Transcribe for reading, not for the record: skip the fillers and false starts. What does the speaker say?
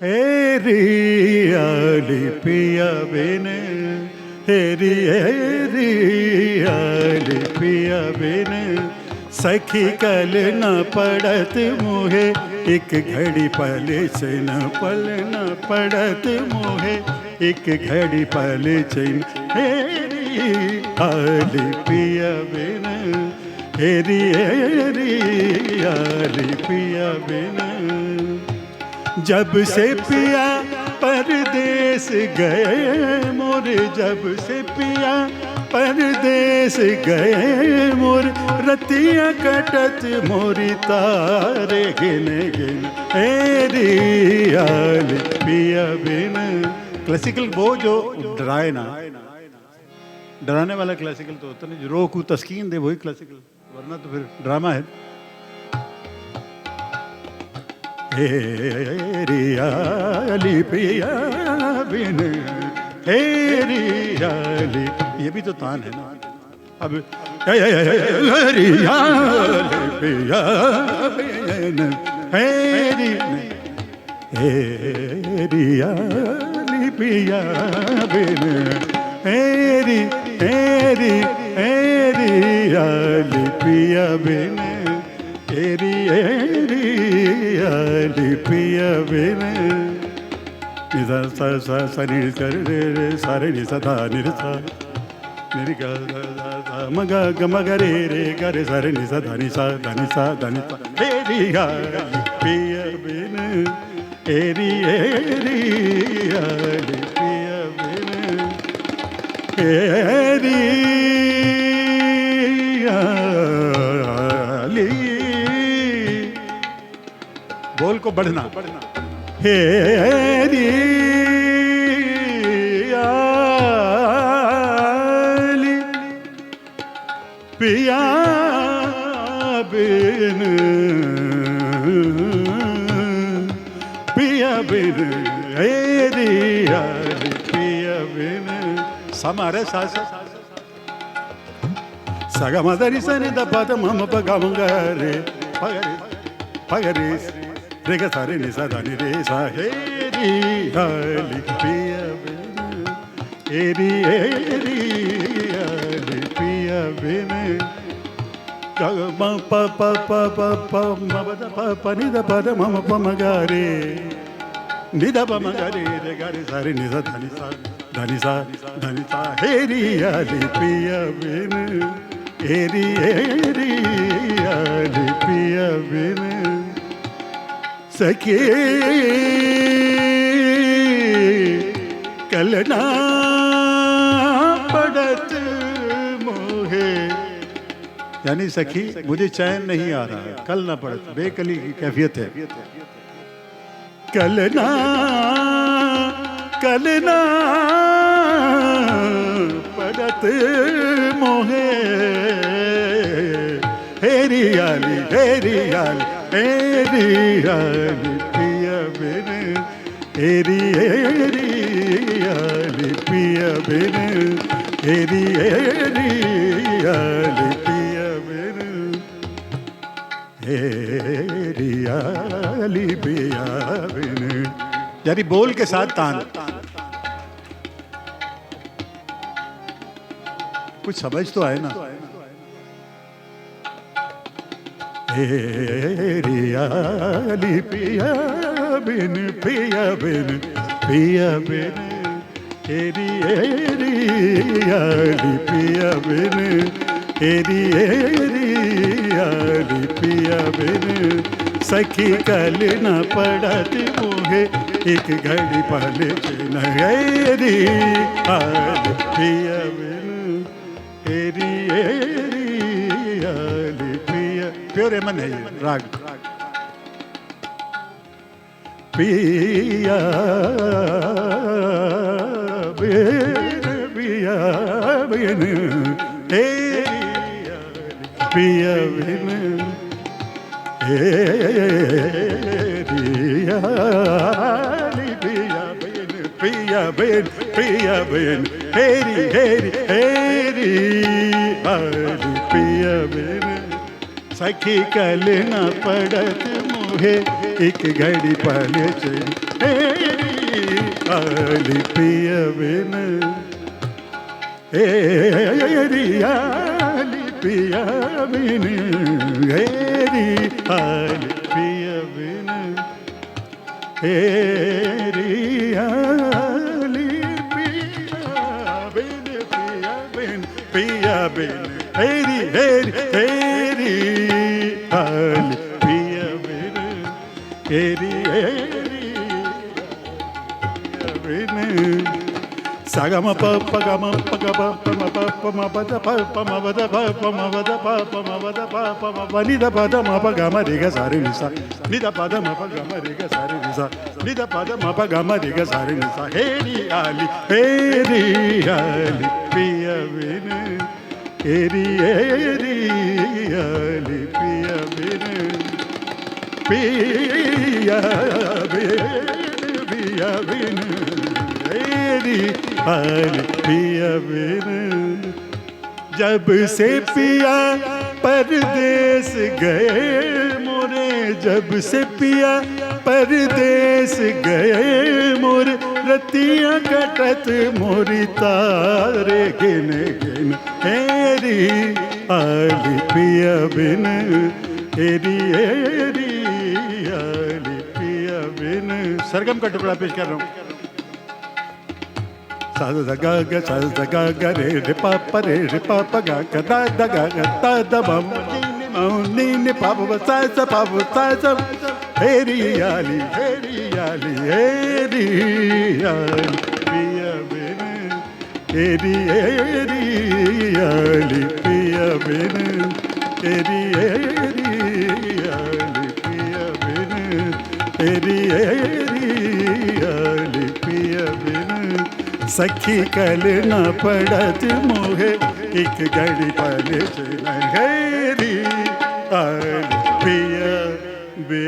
हेरी आली पिया बिन, हेरी हेरी आली पिया बिन, सखी कल न पड़त मुहे, एक घड़ी पल से न पल न पड़त मुहे, एक घड़ी पल से न। हेरी आली पिया बिन, हेरी हेरी आली पिया बिन, जब से पिया परदेस गए मोरे, जब से पिया परदेस गए मोर, रतियाँ कटत मोरी तारे गिन गिन, हेरी आली पिया बिन। क्लासिकल वो जो डराए ना, डराने वाला क्लासिकल तो होता नहीं, जो रोकू तस्कीन दे वही क्लासिकल, वरना तो फिर ड्रामा है। हेरी आली पिया बिन, हेरी आली, ये भी तो तान है ना। अब हेरी आली पिया बिन, हेरी हेरी आली पिया बिन, हेरी हेरी हेरी आली पिया बिन, हेरी हेरी आली पिया बिन। निजा सा सा सा नि कर रे रे सा रे नि सा धा नि रे सा नि रे गा गा गा म गा ग म ग रे रे गा रे सा रे नि सा धा नि सा धा नि सा धा नि सा। हेरी आली पिया बिन, हेरी हेरी आली पिया बिन, हेरी आली। बोल को बढ़ना, हेरी आली पिया बिन, पिया बिन, हेरी आली पिया बिन। समारे सास सगा मदरी सनि द पद मम प ग म ग रे पगरे पगरे रे ग सा रे नि सा धा नि रे सा। हेरी आली पिया बिन, हेरी हेरी आली पिया बिन, ग म प प प प प म प द प प नि द प द म म प म ग रे नि द प म ग रे रे ग रे सा रे नि सा धा नि सा धा नि सा धा नि सा। हेरी आली पिया बिन, हेरी हेरी आली पिया बिन, सखी कल ना पड़त मोहे, यानी सखी मुझे चैन नहीं आ रहा है, कल ना पड़त, बेकली की कैफियत है। कल ना पड़त मोहे, हेरी आली हेरी आली हेरी आली पिया बिन, हेरी हेरी आली पिया बिन, हेरी हेरी आली पिया बिन, हेरी आली पिया बिन। यानी बोल के साथ तान, कुछ समझ तो आए ना। हेरी आली पिया बिन, पिया बिन, पिया बिन, हेरी हेरी आली पिया बिन, हेरी हेरी आली पिया बिन, सखी कल न पड़त मुहे, एक घड़ी पल न। हेरी आली पिया बिन, हेरी हेरी आली पिया। प्योर एमन है ये राग। पिया बिन, पिया बिन, हेरी पिया बिन, हेरी आली पिया बिन, पिया बिन, पिया बिन, हेरी हेरी हेरी आली पिया बिन, सखी कल न पड़त मुहे, एक घड़ी पल से। आली पिया बिन हेरी आली पिया बिन हेरी आली पिया बिन हेरी आली पिया बिन हेरी हेरी हेरी आली पिया बिन हेरी हेरी पिया बिन Sagama papa gama pagama pama papa ma pada papa ma pada papa ma pada papa ma pada papa ma bani da pada ma pa gama re ga sare ni sa ni da pada ma pa gama re ga sare ni sa ni da pada ma pa gama re ga sare ni sa heri ali piya bin heri heri ali piya bin piya bin आली पिया बिन जब से पिया परदेस गए मोरे जब से पिया परदेस गए मोरे रतियाँ कटत मोरी तारे गिन गिन हेरी आली पिया बिन हेरी हेरी आली पिया बिन सरगम का टुकड़ा पेश कर रहा हूँ सा दा गा गा सा दा गा गा रे रे पा पा रे रे पा पा गा गा दा गा गा ता दा बम नी नी पा पा सा सा पा सा सा हेरी आली पिया बिन हेरी हेरी आली पिया बिन हेरी हेरी आली पिया बिन हेरी हेरी आली पिया बिन सखी कल न पड़त मोहे एक घड़ी पल हेरी आली पिया बे